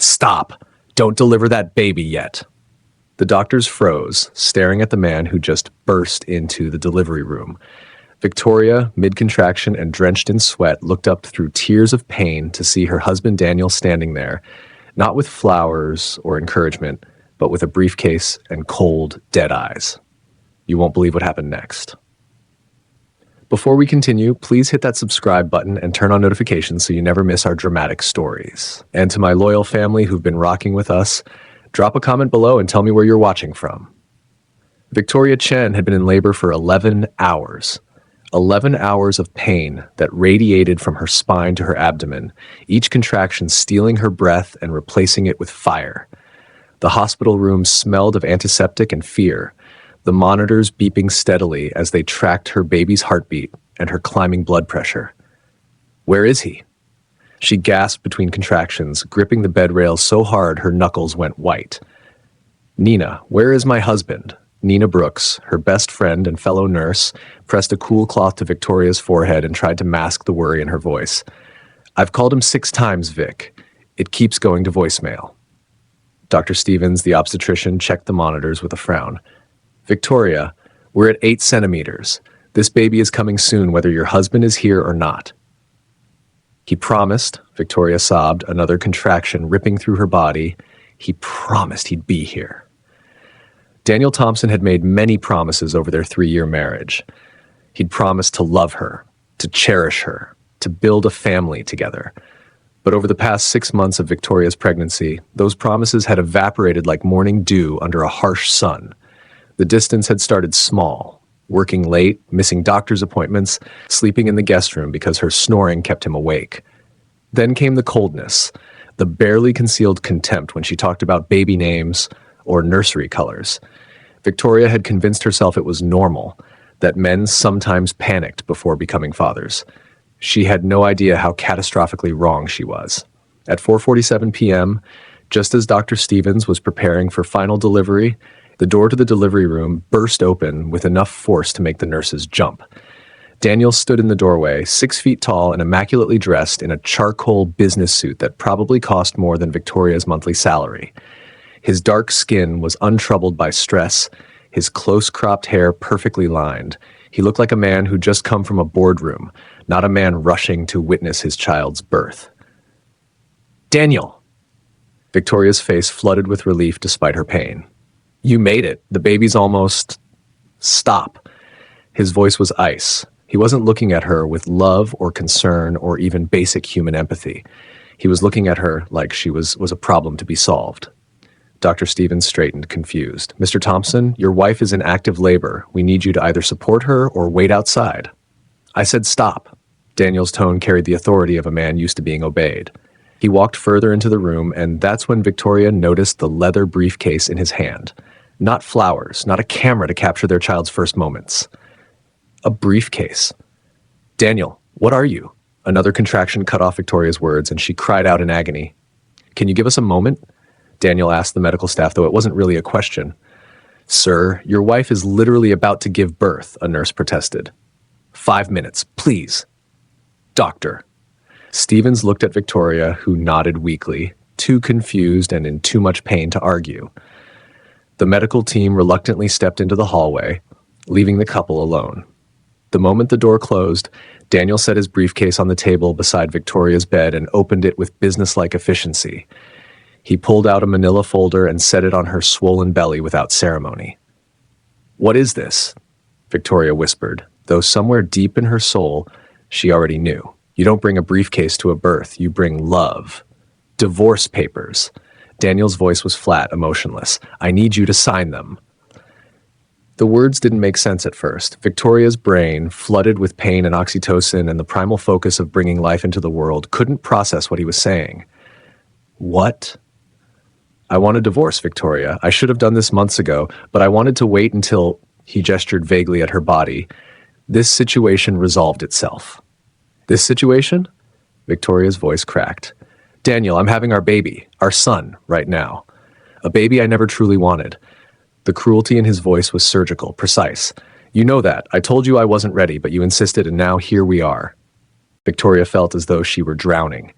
Stop! Don't deliver that baby yet. The doctors froze, staring at the man who just burst into the delivery room. Victoria, mid-contraction and drenched in sweat, looked up through tears of pain to see her husband Daniel standing there, not with flowers or encouragement, but with a briefcase and cold, dead eyes. You won't believe what happened next. Before we continue, please hit that subscribe button and turn on notifications so you never miss our dramatic stories. And to my loyal family who've been rocking with us, drop a comment below and tell me where you're watching from. Victoria Chen had been in labor for 11 hours. 11 hours of pain that radiated from her spine to her abdomen, each contraction stealing her breath and replacing it with fire. The hospital room smelled of antiseptic and fear, the monitors beeping steadily as they tracked her baby's heartbeat and her climbing blood pressure. Where is he? She gasped between contractions, gripping the bed rail so hard her knuckles went white. Nina, where is my husband? Nina Brooks, her best friend and fellow nurse, pressed a cool cloth to Victoria's forehead and tried to mask the worry in her voice. I've called him 6 times, Vic. It keeps going to voicemail. Dr. Stevens, the obstetrician, checked the monitors with a frown. Victoria, we're at 8 centimeters. This baby is coming soon, whether your husband is here or not. He promised, Victoria sobbed, another contraction ripping through her body. He promised he'd be here. Daniel Thompson had made many promises over their 3-year marriage. He'd promised to love her, to cherish her, to build a family together. But over the past 6 months of Victoria's pregnancy, those promises had evaporated like morning dew under a harsh sun. The distance had started small, working late, missing doctor's appointments, sleeping in the guest room because her snoring kept him awake. Then came the coldness, the barely concealed contempt when she talked about baby names or nursery colors. Victoria had convinced herself it was normal, that men sometimes panicked before becoming fathers. She had no idea how catastrophically wrong she was. At 4:47 p.m., just as Dr. Stevens was preparing for final delivery, the door to the delivery room burst open with enough force to make the nurses jump. Daniel stood in the doorway, 6 feet tall and immaculately dressed in a charcoal business suit that probably cost more than Victoria's monthly salary. His dark skin was untroubled by stress, his close-cropped hair perfectly lined. He looked like a man who'd just come from a boardroom, not a man rushing to witness his child's birth. Daniel! Victoria's face flooded with relief despite her pain. You made it. The baby's almost... Stop. His voice was ice. He wasn't looking at her with love or concern or even basic human empathy. He was looking at her like she was a problem to be solved. Dr. Stevens straightened, confused. Mr. Thompson, your wife is in active labor. We need you to either support her or wait outside. I said stop. Daniel's tone carried the authority of a man used to being obeyed. He walked further into the room, and that's when Victoria noticed the leather briefcase in his hand. Not flowers, not a camera to capture their child's first moments. A briefcase. Daniel, what are you? Another contraction cut off Victoria's words, and she cried out in agony. Can you give us a moment? Daniel asked the medical staff, though it wasn't really a question. Sir, your wife is literally about to give birth, a nurse protested. 5 minutes, please. Doctor. Stevens looked at Victoria, who nodded weakly, too confused and in too much pain to argue. The medical team reluctantly stepped into the hallway, leaving the couple alone. The moment the door closed, Daniel set his briefcase on the table beside Victoria's bed and opened it with businesslike efficiency. He pulled out a manila folder and set it on her swollen belly without ceremony. What is this? Victoria whispered, though somewhere deep in her soul, she already knew. You don't bring a briefcase to a birth, you bring love. Divorce papers. Daniel's voice was flat, emotionless. I need you to sign them. The words didn't make sense at first. Victoria's brain, flooded with pain and oxytocin and the primal focus of bringing life into the world, couldn't process what he was saying. What? I want a divorce, Victoria. I should have done this months ago, but I wanted to wait until... He gestured vaguely at her body. This situation resolved itself. This situation? Victoria's voice cracked. Daniel, I'm having our baby, our son, right now. A baby I never truly wanted. The cruelty in his voice was surgical, precise. You know that. I told you I wasn't ready, but you insisted, and now here we are. Victoria felt as though she were drowning.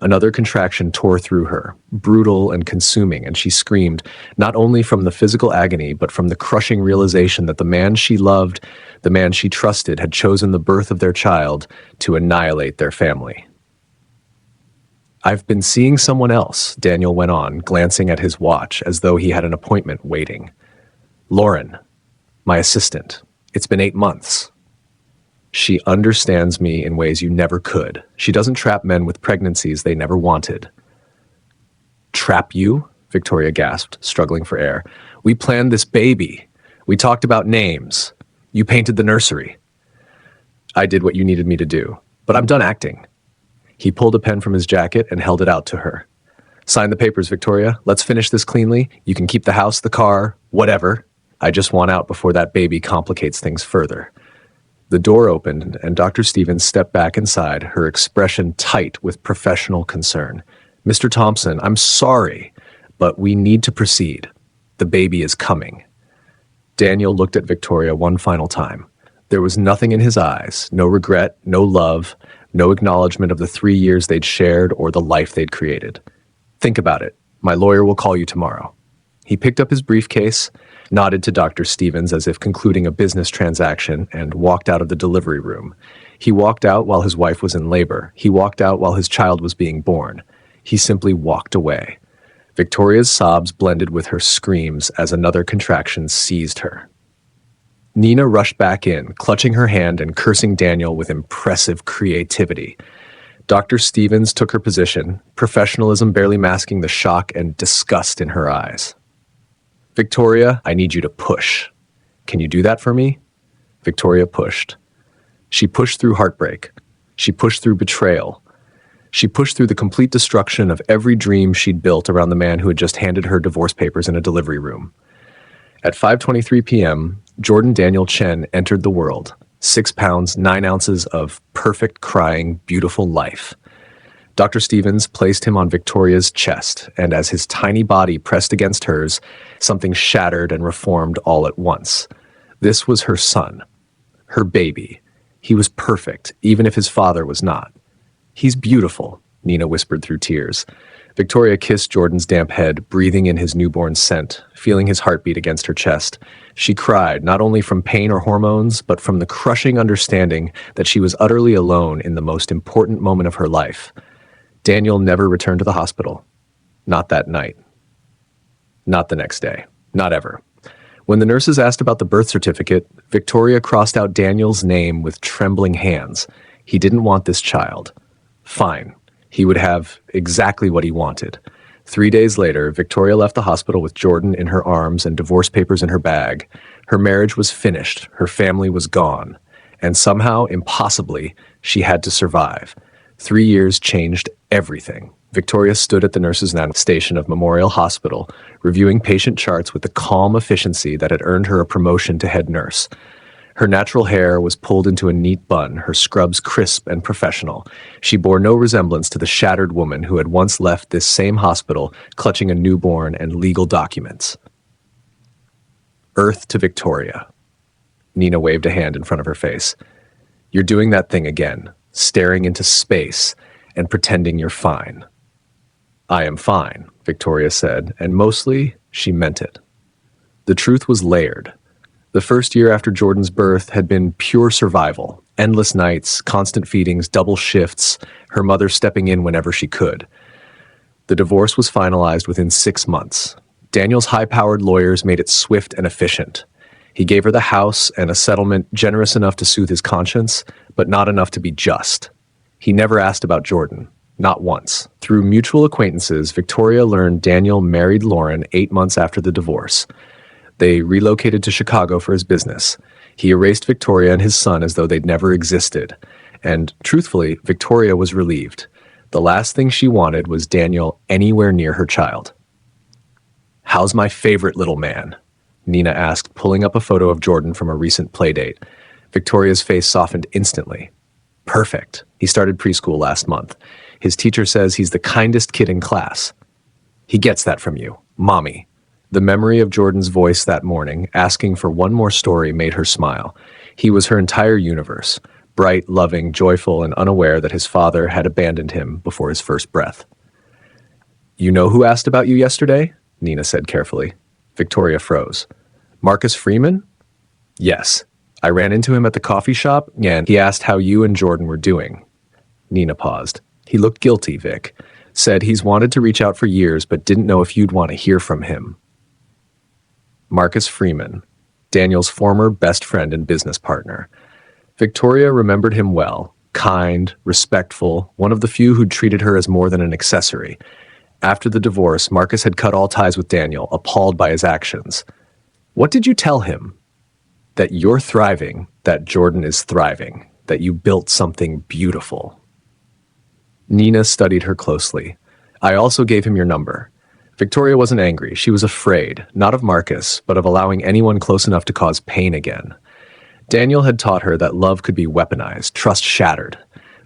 Another contraction tore through her, brutal and consuming, and she screamed, not only from the physical agony, but from the crushing realization that the man she loved, the man she trusted, had chosen the birth of their child to annihilate their family. "I've been seeing someone else," Daniel went on, glancing at his watch as though he had an appointment waiting. "Lauren, my assistant. It's been 8 months. She understands me in ways you never could. She doesn't trap men with pregnancies they never wanted." "Trap you?" Victoria gasped, struggling for air. "We planned this baby. We talked about names. You painted the nursery." "I did what you needed me to do, but I'm done acting." He pulled a pen from his jacket and held it out to her. "Sign the papers, Victoria. Let's finish this cleanly. You can keep the house, the car, whatever. I just want out before that baby complicates things further." The door opened, and Dr. Stevens stepped back inside, her expression tight with professional concern. "Mr. Thompson, I'm sorry, but we need to proceed. The baby is coming." Daniel looked at Victoria one final time. There was nothing in his eyes, no regret, no love, no acknowledgement of the 3 years they'd shared or the life they'd created. "Think about it. My lawyer will call you tomorrow." He picked up his briefcase, nodded to Dr. Stevens as if concluding a business transaction, and walked out of the delivery room. He walked out while his wife was in labor. He walked out while his child was being born. He simply walked away. Victoria's sobs blended with her screams as another contraction seized her. Nina rushed back in, clutching her hand and cursing Daniel with impressive creativity. Dr. Stevens took her position, professionalism barely masking the shock and disgust in her eyes. "Victoria, I need you to push. Can you do that for me?" Victoria pushed. She pushed through heartbreak. She pushed through betrayal. She pushed through the complete destruction of every dream she'd built around the man who had just handed her divorce papers in a delivery room. At 5:23 p.m., Jordan Daniel Chen entered the world. 6 pounds, 9 ounces of perfect, crying, beautiful life. Dr. Stevens placed him on Victoria's chest, and as his tiny body pressed against hers, something shattered and reformed all at once. This was her son, her baby. He was perfect, even if his father was not. "He's beautiful," Nina whispered through tears. Victoria kissed Jordan's damp head, breathing in his newborn scent, feeling his heartbeat against her chest. She cried, not only from pain or hormones, but from the crushing understanding that she was utterly alone in the most important moment of her life. Daniel never returned to the hospital. Not that night. Not the next day. Not ever. When the nurses asked about the birth certificate, Victoria crossed out Daniel's name with trembling hands. He didn't want this child. Fine. He would have exactly what he wanted. 3 days later, Victoria left the hospital with Jordan in her arms and divorce papers in her bag. Her marriage was finished. Her family was gone. And somehow, impossibly, she had to survive. 3 years changed everything. Victoria stood at the nurse's station of Memorial Hospital, reviewing patient charts with the calm efficiency that had earned her a promotion to head nurse. Her natural hair was pulled into a neat bun, her scrubs crisp and professional. She bore no resemblance to the shattered woman who had once left this same hospital clutching a newborn and legal documents. "Earth to Victoria." Nina waved a hand in front of her face. "You're doing that thing again, staring into space and pretending you're fine." "I am fine," Victoria said, and mostly she meant it. The truth was layered. The first year after Jordan's birth had been pure survival, endless nights, constant feedings, double shifts, her mother stepping in whenever she could. The divorce was finalized within 6 months. Daniel's high-powered lawyers made it swift and efficient. He gave her the house and a settlement generous enough to soothe his conscience, but not enough to be just. He never asked about Jordan, not once. Through mutual acquaintances, Victoria learned Daniel married Lauren 8 months after the divorce. They relocated to Chicago for his business. He erased Victoria and his son as though they'd never existed. And truthfully, Victoria was relieved. The last thing she wanted was Daniel anywhere near her child. "How's my favorite little man?" Nina asked, pulling up a photo of Jordan from a recent playdate. Victoria's face softened instantly. "Perfect. He started preschool last month. His teacher says he's the kindest kid in class." "He gets that from you, Mommy." The memory of Jordan's voice that morning, asking for one more story, made her smile. He was her entire universe. bright, loving, joyful, and unaware that his father had abandoned him before his first breath. "You know who asked about you yesterday?" Nina said carefully. Victoria froze. "Marcus Freeman?" "Yes. I ran into him at the coffee shop, and he asked how you and Jordan were doing." Nina paused. "He looked guilty, Vic. Said he's wanted to reach out for years, but didn't know if you'd want to hear from him." Marcus Freeman, Daniel's former best friend and business partner. Victoria remembered him well, kind, respectful, one of the few who'd treated her as more than an accessory. After the divorce, Marcus had cut all ties with Daniel, appalled by his actions. "What did you tell him?" "That you're thriving, that Jordan is thriving, that you built something beautiful." Nina studied her closely. "I also gave him your number." Victoria wasn't angry. She was afraid, not of Marcus, but of allowing anyone close enough to cause pain again. Daniel had taught her that love could be weaponized, trust shattered.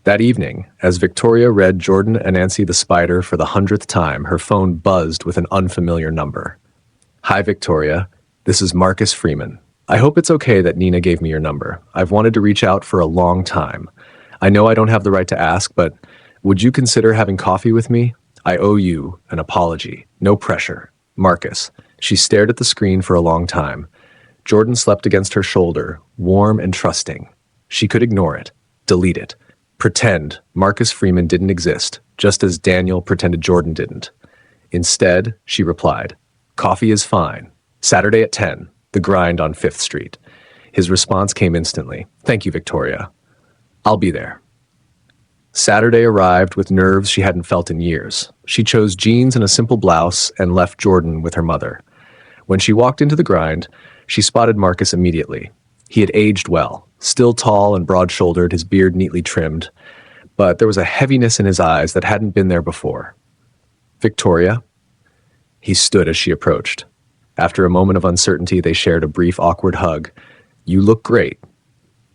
That evening, as Victoria read Jordan and Nancy the Spider for the 100th time, her phone buzzed with an unfamiliar number. "Hi, Victoria. This is Marcus Freeman. I hope it's okay that Nina gave me your number. I've wanted to reach out for a long time. I know I don't have the right to ask, but would you consider having coffee with me? I owe you an apology. No pressure. Marcus." She stared at the screen for a long time. Jordan slept against her shoulder, warm and trusting. She could ignore it, delete it, pretend Marcus Freeman didn't exist, just as Daniel pretended Jordan didn't. Instead, she replied, "Coffee is fine. Saturday at 10, the grind on 5th Street. His response came instantly. "Thank you, Victoria. I'll be there." Saturday arrived with nerves she hadn't felt in years. She chose jeans and a simple blouse and left Jordan with her mother. When she walked into the grind, she spotted Marcus immediately. He had aged well, still tall and broad-shouldered, his beard neatly trimmed, but there was a heaviness in his eyes that hadn't been there before. "Victoria?" He stood as she approached. After a moment of uncertainty, they shared a brief, awkward hug. "You look great.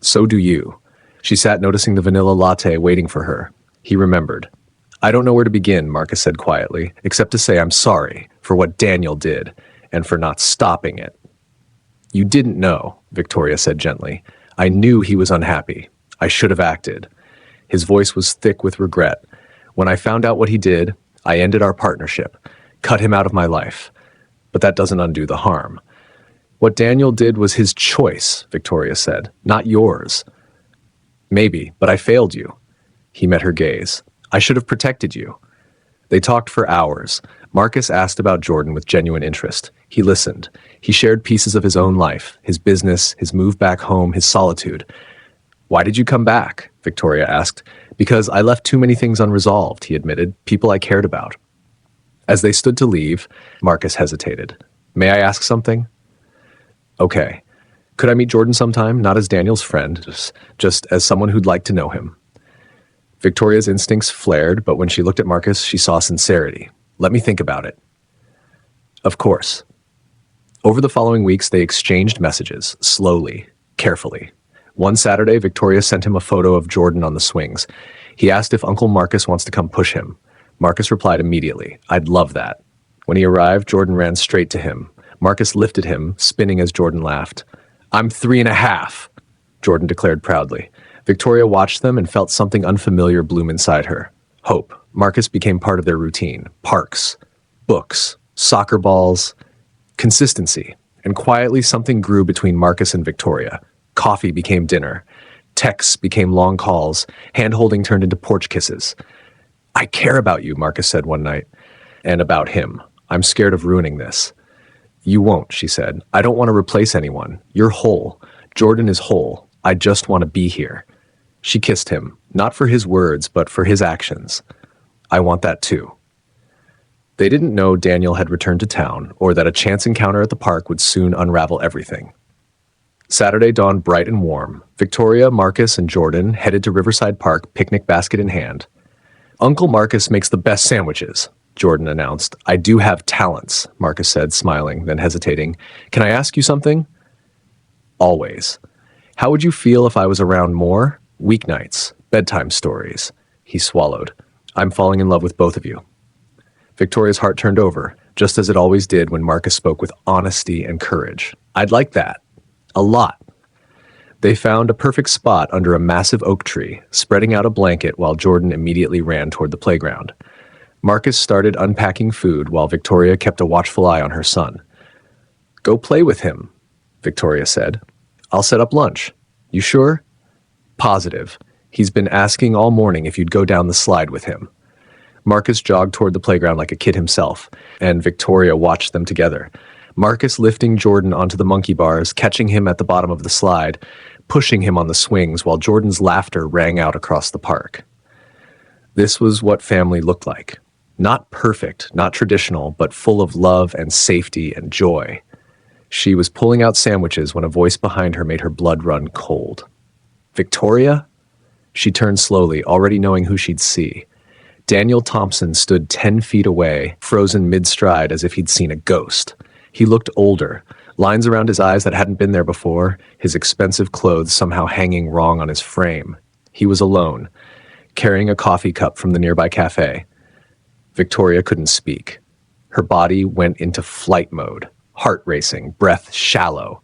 So do you." She sat noticing the vanilla latte waiting for her. He remembered. "I don't know where to begin," Marcus said quietly, "except to say I'm sorry for what Daniel did and for not stopping it." "You didn't know," Victoria said gently. "I knew he was unhappy. I should have acted." His voice was thick with regret. "When I found out what he did, I ended our partnership, cut him out of my life. But that doesn't undo the harm." "What Daniel did was his choice," Victoria said, "not yours." "Maybe, but I failed you." He met her gaze. "I should have protected you." They talked for hours. Marcus asked about Jordan with genuine interest. He listened. He shared pieces of his own life, his business, his move back home, his solitude. "Why did you come back?" Victoria asked. "Because I left too many things unresolved," he admitted, "people I cared about." As they stood to leave, Marcus hesitated. "May I ask something?" "Okay. Could I meet Jordan sometime, not as Daniel's friend, just as someone who'd like to know him?" Victoria's instincts flared, but when she looked at Marcus, she saw sincerity. "Let me think about it." "Of course." Over the following weeks, they exchanged messages, slowly, carefully. One Saturday, Victoria sent him a photo of Jordan on the swings. He asked if Uncle Marcus wants to come push him. Marcus replied immediately, "I'd love that." When he arrived, Jordan ran straight to him. Marcus lifted him, spinning as Jordan laughed. "I'm 3.5," Jordan declared proudly. Victoria watched them and felt something unfamiliar bloom inside her. Hope. Marcus became part of their routine. Parks, books, soccer balls, consistency. And quietly something grew between Marcus and Victoria. Coffee became dinner. Texts became long calls. Hand-holding turned into porch kisses. "I care about you," Marcus said one night. "And about him. I'm scared of ruining this." "You won't," she said. "I don't want to replace anyone. You're whole. Jordan is whole. I just want to be here." She kissed him, not for his words, but for his actions. "I want that too." They didn't know Daniel had returned to town, or that a chance encounter at the park would soon unravel everything. Saturday dawned bright and warm. Victoria, Marcus, and Jordan headed to Riverside Park, picnic basket in hand. "Uncle Marcus makes the best sandwiches," Jordan announced. "I do have talents," Marcus said, smiling, then hesitating. "Can I ask you something?" "Always." "How would you feel if I was around more? Weeknights, bedtime stories." He swallowed. "I'm falling in love with both of you." Victoria's heart turned over, just as it always did when Marcus spoke with honesty and courage. "I'd like that. A lot." They found a perfect spot under a massive oak tree, spreading out a blanket while Jordan immediately ran toward the playground. Marcus started unpacking food while Victoria kept a watchful eye on her son. "Go play with him," Victoria said. "I'll set up lunch." "You sure?" "Positive. He's been asking all morning if you'd go down the slide with him." Marcus jogged toward the playground like a kid himself, and Victoria watched them together. Marcus lifting Jordan onto the monkey bars, catching him at the bottom of the slide, pushing him on the swings while Jordan's laughter rang out across the park. This was what family looked like. Not perfect, not traditional, but full of love and safety and joy. She was pulling out sandwiches when a voice behind her made her blood run cold. "Victoria?" She turned slowly, already knowing who she'd see. Daniel Thompson stood 10 feet away, frozen mid-stride as if he'd seen a ghost. He looked older, lines around his eyes that hadn't been there before, his expensive clothes somehow hanging wrong on his frame. He was alone, carrying a coffee cup from the nearby cafe. Victoria couldn't speak. Her body went into flight mode, heart racing, breath shallow.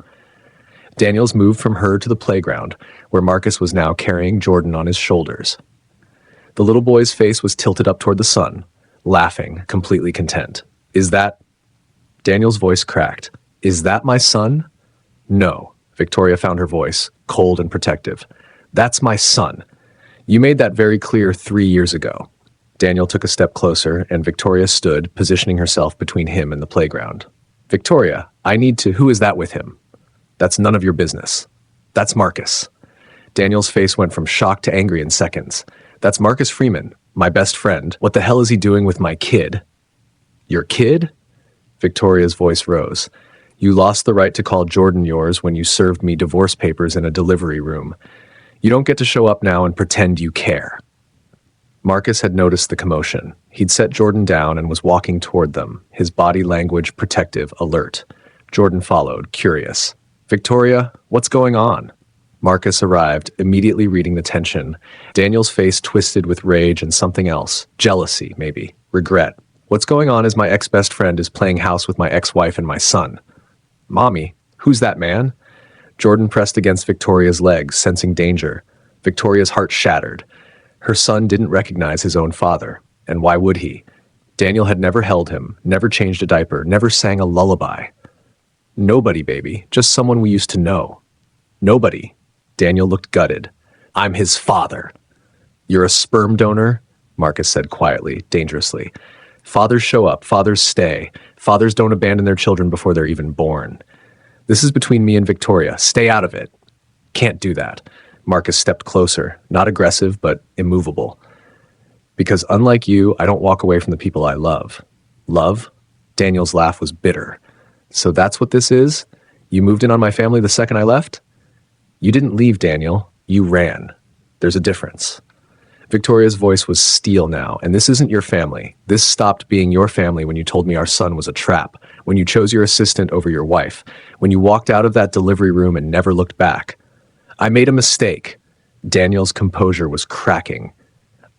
Daniels moved from her to the playground, where Marcus was now carrying Jordan on his shoulders. The little boy's face was tilted up toward the sun, laughing, completely content. "Is that—" Daniel's voice cracked. "Is that my son?" "No." Victoria found her voice, cold and protective. "That's my son. You made that very clear 3 years ago." Daniel took a step closer, and Victoria stood, positioning herself between him and the playground. "Victoria, I need to— Who is that with him?" "That's none of your business." "That's Marcus." Daniel's face went from shock to angry in seconds. "That's Marcus Freeman, my best friend. What the hell is he doing with my kid?" "Your kid?" Victoria's voice rose. "You lost the right to call Jordan yours when you served me divorce papers in a delivery room. You don't get to show up now and pretend you care." Marcus had noticed the commotion. He'd set Jordan down and was walking toward them, his body language protective, alert. Jordan followed, curious. "Victoria, what's going on?" Marcus arrived, immediately reading the tension. Daniel's face twisted with rage and something else. Jealousy, maybe. Regret. "What's going on is my ex-best friend is playing house with my ex-wife and my son." "Mommy, who's that man?" Jordan pressed against Victoria's legs, sensing danger. Victoria's heart shattered. Her son didn't recognize his own father, and why would he? Daniel had never held him, never changed a diaper, never sang a lullaby. "Nobody, baby, just someone we used to know." "Nobody." Daniel looked gutted. "I'm his father." "You're a sperm donor?" Marcus said quietly, dangerously. "Fathers show up, fathers stay. Fathers don't abandon their children before they're even born. This is between me and Victoria. Stay out of it." "Can't do that." Marcus stepped closer, not aggressive, but immovable. "Because unlike you, I don't walk away from the people I love." "Love?" Daniel's laugh was bitter. "So that's what this is? You moved in on my family the second I left?" "You didn't leave, Daniel. You ran. There's a difference." Victoria's voice was steel now, and this isn't your family. This stopped being your family when you told me our son was a trap, when you chose your assistant over your wife, when you walked out of that delivery room and never looked back. "I made a mistake." Daniel's composure was cracking.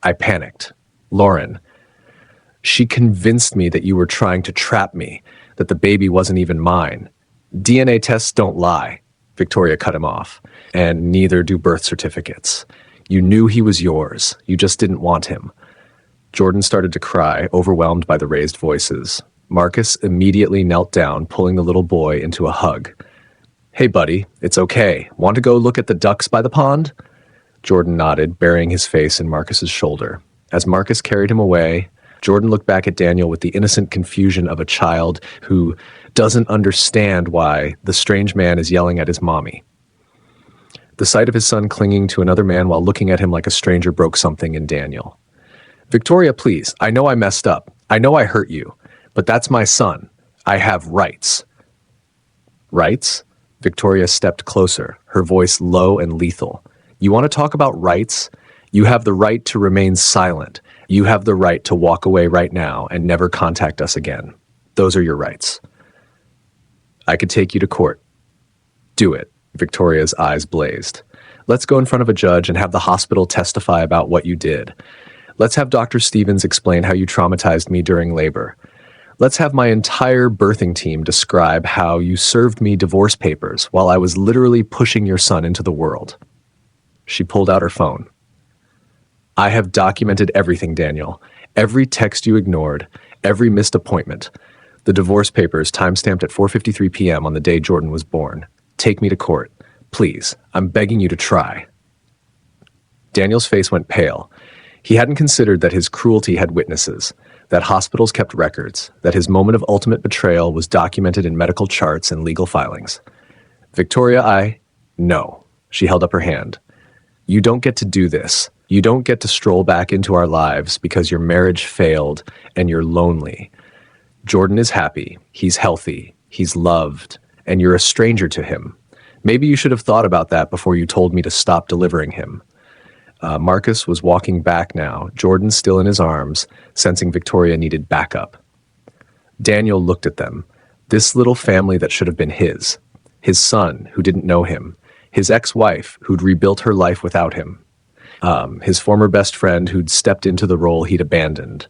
"I panicked. Lauren. She convinced me that you were trying to trap me, that the baby wasn't even mine. DNA tests don't lie." Victoria cut him off. "And neither do birth certificates. You knew he was yours. You just didn't want him." Jordan started to cry, overwhelmed by the raised voices. Marcus immediately knelt down, pulling the little boy into a hug. "Hey, buddy, it's okay. Want to go look at the ducks by the pond?" Jordan nodded, burying his face in Marcus's shoulder. As Marcus carried him away, Jordan looked back at Daniel with the innocent confusion of a child who doesn't understand why the strange man is yelling at his mommy. The sight of his son clinging to another man while looking at him like a stranger broke something in Daniel. "Victoria, please, I know I messed up. I know I hurt you. But that's my son. I have rights." "Rights?" Victoria stepped closer, her voice low and lethal. "You want to talk about rights? You have the right to remain silent. You have the right to walk away right now and never contact us again. Those are your rights." "I could take you to court." "Do it." Victoria's eyes blazed. "Let's go in front of a judge and have the hospital testify about what you did. Let's have Dr. Stevens explain how you traumatized me during labor. Let's have my entire birthing team describe how you served me divorce papers while I was literally pushing your son into the world. She pulled out her phone. I have documented everything, Daniel. Every text you ignored, every missed appointment. The divorce papers timestamped at 4:53 p.m. on the day Jordan was born. Take me to court. Please, I'm begging you to try. Daniel's face went pale. He hadn't considered that his cruelty had witnesses, that hospitals kept records, that his moment of ultimate betrayal was documented in medical charts and legal filings. Victoria, No. She held up her hand. You don't get to do this. You don't get to stroll back into our lives because your marriage failed and you're lonely. Jordan is happy, he's healthy, he's loved, and you're a stranger to him. Maybe you should have thought about that before you told me to stop delivering him. Marcus was walking back now, Jordan still in his arms, sensing Victoria needed backup. Daniel looked at them. This little family that should have been his son who didn't know him, his ex-wife who'd rebuilt her life without him, his former best friend who'd stepped into the role he'd abandoned.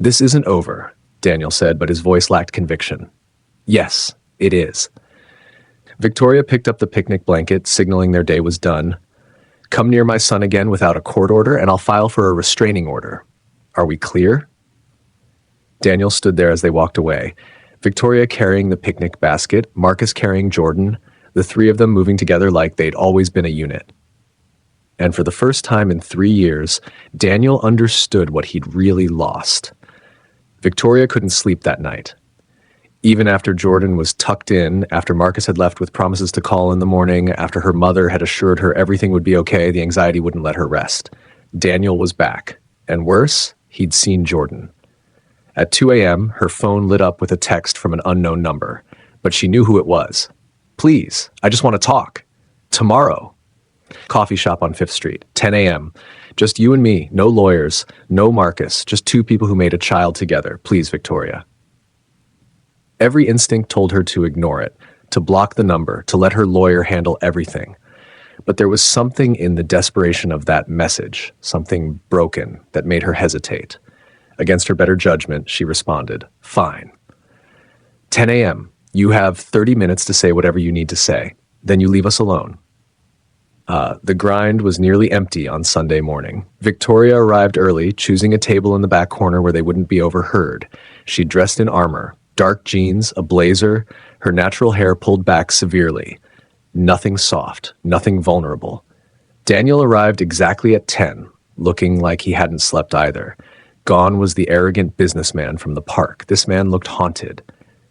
This isn't over, Daniel said, but his voice lacked conviction. Yes, it is. Victoria picked up the picnic blanket, signaling their day was done. Come near my son again without a court order, and I'll file for a restraining order. Are we clear? Daniel stood there as they walked away. Victoria carrying the picnic basket, Marcus carrying Jordan, the three of them moving together like they'd always been a unit. And for the first time in 3 years, Daniel understood what he'd really lost. Victoria couldn't sleep that night. Even after Jordan was tucked in, after Marcus had left with promises to call in the morning, after her mother had assured her everything would be okay, the anxiety wouldn't let her rest. Daniel was back. And worse, he'd seen Jordan. At 2 a.m., her phone lit up with a text from an unknown number, but she knew who it was. Please, I just want to talk. Tomorrow. Coffee shop on 5th Street, 10 a.m. Just you and me, no lawyers, no Marcus, just two people who made a child together. Please, Victoria. Every instinct told her to ignore it, to block the number, to let her lawyer handle everything. But there was something in the desperation of that message, something broken, that made her hesitate. Against her better judgment, she responded, Fine. 10 a.m. You have 30 minutes to say whatever you need to say. Then you leave us alone. The grind was nearly empty on Sunday morning. Victoria arrived early, choosing a table in the back corner where they wouldn't be overheard. She dressed in armor, dark jeans, a blazer, her natural hair pulled back severely. Nothing soft, nothing vulnerable. Daniel arrived exactly at 10, looking like he hadn't slept either. Gone was the arrogant businessman from the park. This man looked haunted.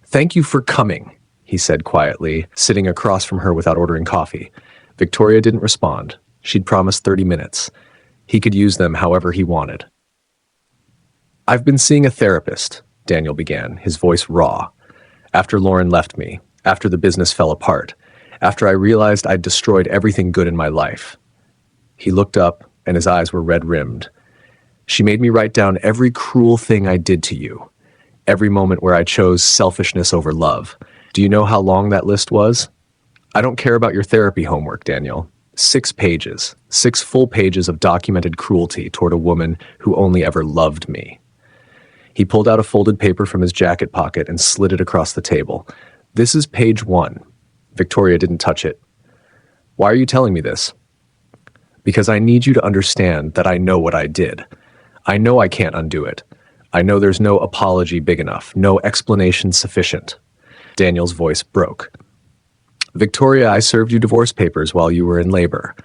Thank you for coming, he said quietly, sitting across from her without ordering coffee. Victoria didn't respond. She'd promised 30 minutes. He could use them however he wanted. I've been seeing a therapist, Daniel began, his voice raw. After Lauren left me, after the business fell apart, after I realized I'd destroyed everything good in my life. He looked up, and his eyes were red-rimmed. She made me write down every cruel thing I did to you, every moment where I chose selfishness over love. Do you know how long that list was? I don't care about your therapy homework, Daniel. 6 pages, 6 full pages of documented cruelty toward a woman who only ever loved me. He pulled out a folded paper from his jacket pocket and slid it across the table. This is page 1. Victoria didn't touch it. Why are you telling me this? Because I need you to understand that I know what I did. I know I can't undo it. I know there's no apology big enough, no explanation sufficient. Daniel's voice broke. Victoria, I served you divorce papers while you were in labor.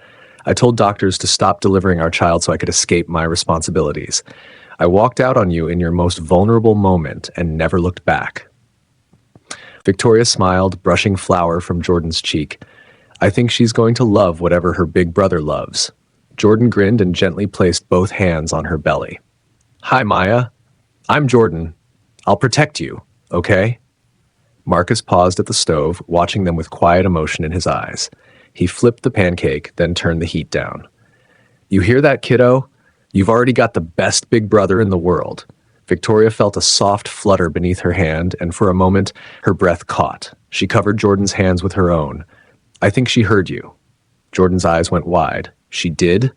I told doctors to stop delivering our child so I could escape my responsibilities. I walked out on you in your most vulnerable moment and never looked back. Victoria smiled, brushing flour from Jordan's cheek. I think she's going to love whatever her big brother loves. Jordan grinned and gently placed both hands on her belly. Hi, Maya. I'm Jordan. I'll protect you, okay? Marcus paused at the stove, watching them with quiet emotion in his eyes. He flipped the pancake, then turned the heat down. You hear that, kiddo? You've already got the best big brother in the world. Victoria felt a soft flutter beneath her hand, and for a moment, her breath caught. She covered Jordan's hands with her own. I think she heard you. Jordan's eyes went wide. She did?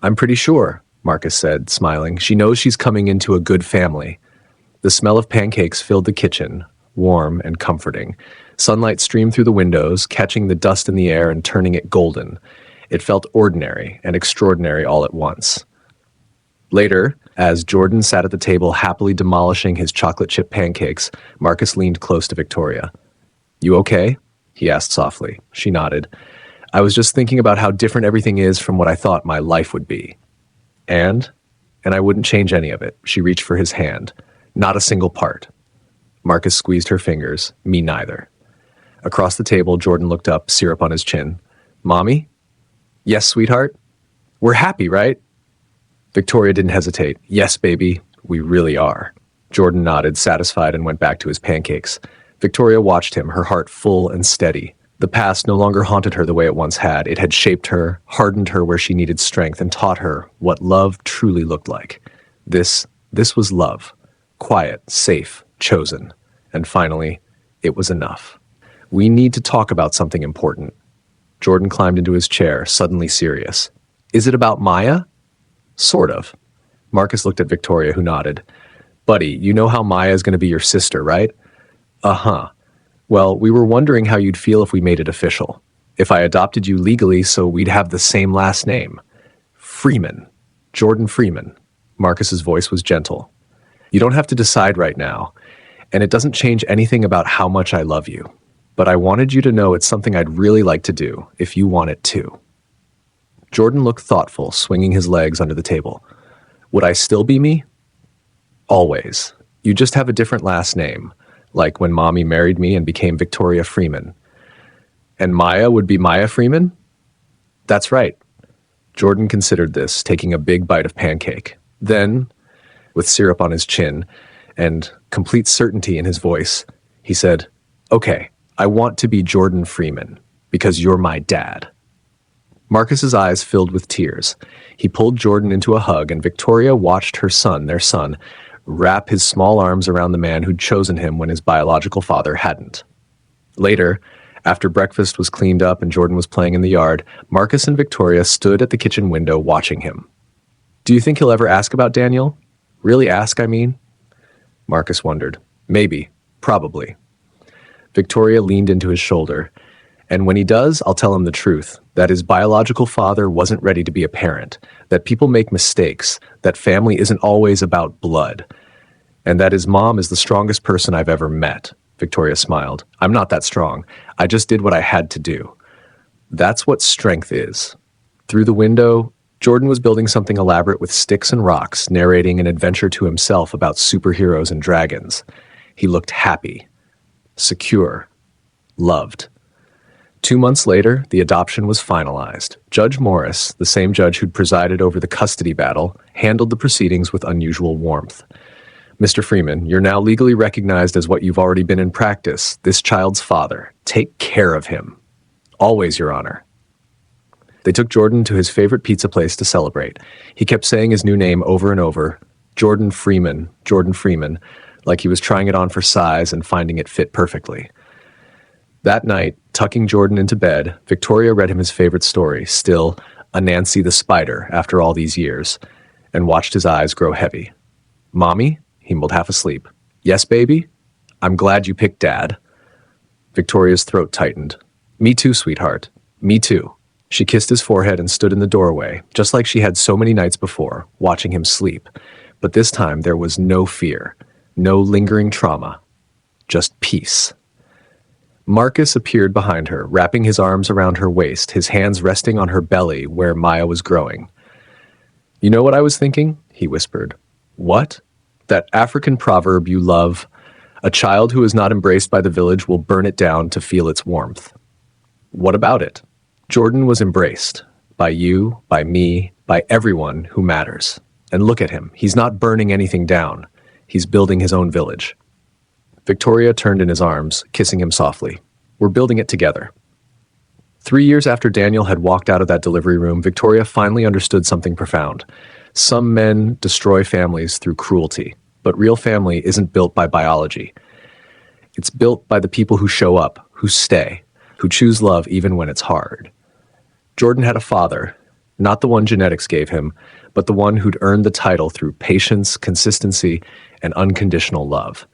I'm pretty sure, Marcus said, smiling. She knows she's coming into a good family. The smell of pancakes filled the kitchen, warm and comforting. Sunlight streamed through the windows, catching the dust in the air and turning it golden. It felt ordinary and extraordinary all at once. Later, as Jordan sat at the table happily demolishing his chocolate chip pancakes, Marcus leaned close to Victoria. "You okay?" he asked softly. She nodded. "I was just thinking about how different everything is from what I thought my life would be. And I wouldn't change any of it." She reached for his hand. "Not a single part." Marcus squeezed her fingers. "Me neither." Across the table, Jordan looked up, syrup on his chin. "Mommy?" "Yes, sweetheart?" "We're happy, right?" Victoria didn't hesitate. "Yes, baby, we really are." Jordan nodded, satisfied, and went back to his pancakes. Victoria watched him, her heart full and steady. The past no longer haunted her the way it once had. It had shaped her, hardened her where she needed strength, and taught her what love truly looked like. This was love. Quiet, safe, chosen. And finally, it was enough. "We need to talk about something important." Jordan climbed into his chair, suddenly serious. "Is it about Maya?" "Sort of." Marcus looked at Victoria, who nodded. "Buddy, you know how Maya is going to be your sister, right?" "Uh-huh. Well, we were wondering how you'd feel if we made it official. If I adopted you legally so we'd have the same last name. Freeman. Jordan Freeman." Marcus's voice was gentle. "You don't have to decide right now, and it doesn't change anything about how much I love you. But I wanted you to know it's something I'd really like to do, if you want it too." Jordan looked thoughtful, swinging his legs under the table. "Would I still be me?" "Always. You just have a different last name, like when Mommy married me and became Victoria Freeman." "And Maya would be Maya Freeman?" "That's right." Jordan considered this, taking a big bite of pancake. Then, with syrup on his chin and complete certainty in his voice, he said, "Okay, I want to be Jordan Freeman, because you're my dad." Marcus's eyes filled with tears. He pulled Jordan into a hug, and Victoria watched her son, their son, wrap his small arms around the man who'd chosen him when his biological father hadn't. Later, after breakfast was cleaned up and Jordan was playing in the yard, Marcus and Victoria stood at the kitchen window watching him. "Do you think he'll ever ask about Daniel? Really ask, I mean?" Marcus wondered. "Maybe. Probably." Victoria leaned into his shoulder. "And when he does, I'll tell him the truth, that his biological father wasn't ready to be a parent, that people make mistakes, that family isn't always about blood, and that his mom is the strongest person I've ever met." Victoria smiled. "I'm not that strong. I just did what I had to do." That's what strength is. Through the window, Jordan was building something elaborate with sticks and rocks, narrating an adventure to himself about superheroes and dragons. He looked happy, secure, loved. 2 months later, the adoption was finalized. Judge Morris, the same judge who'd presided over the custody battle, handled the proceedings with unusual warmth. "Mr. Freeman, you're now legally recognized as what you've already been in practice, this child's father. Take care of him. Always, Your Honor." They took Jordan to his favorite pizza place to celebrate. He kept saying his new name over and over, Jordan Freeman, like he was trying it on for size and finding it fit perfectly. That night, tucking Jordan into bed, Victoria read him his favorite story, still a Nancy the Spider after all these years, and watched his eyes grow heavy. "Mommy?" He mumbled half asleep. "Yes, baby? I'm glad you picked Dad." Victoria's throat tightened. "Me too, sweetheart. Me too." She kissed his forehead and stood in the doorway, just like she had so many nights before, watching him sleep. But this time there was no fear, no lingering trauma, just peace. Marcus appeared behind her, wrapping his arms around her waist, his hands resting on her belly where Maya was growing. "You know what I was thinking?" he whispered. "What? That African proverb you love, a child who is not embraced by the village will burn it down to feel its warmth. What about it? Jordan was embraced. By you, by me, by everyone who matters. And look at him. He's not burning anything down. He's building his own village." Victoria turned in his arms, kissing him softly. "We're building it together." 3 years after Daniel had walked out of that delivery room, Victoria finally understood something profound. Some men destroy families through cruelty, but real family isn't built by biology. It's built by the people who show up, who stay, who choose love even when it's hard. Jordan had a father, not the one genetics gave him, but the one who'd earned the title through patience, consistency, and unconditional love.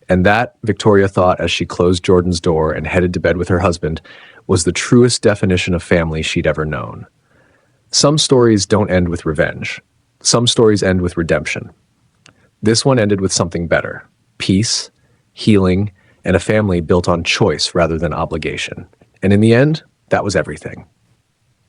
And that, Victoria thought as she closed Jordan's door and headed to bed with her husband, was the truest definition of family she'd ever known. Some stories don't end with revenge. Some stories end with redemption. This one ended with something better: peace, healing, and a family built on choice rather than obligation. And in the end, that was everything.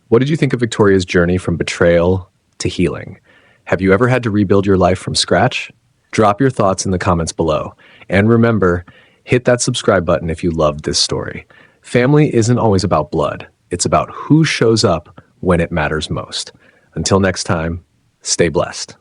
What did you think of Victoria's journey from betrayal to healing? Have you ever had to rebuild your life from scratch? Drop your thoughts in the comments below. And remember, hit that subscribe button if you loved this story. Family isn't always about blood. It's about who shows up when it matters most. Until next time, stay blessed.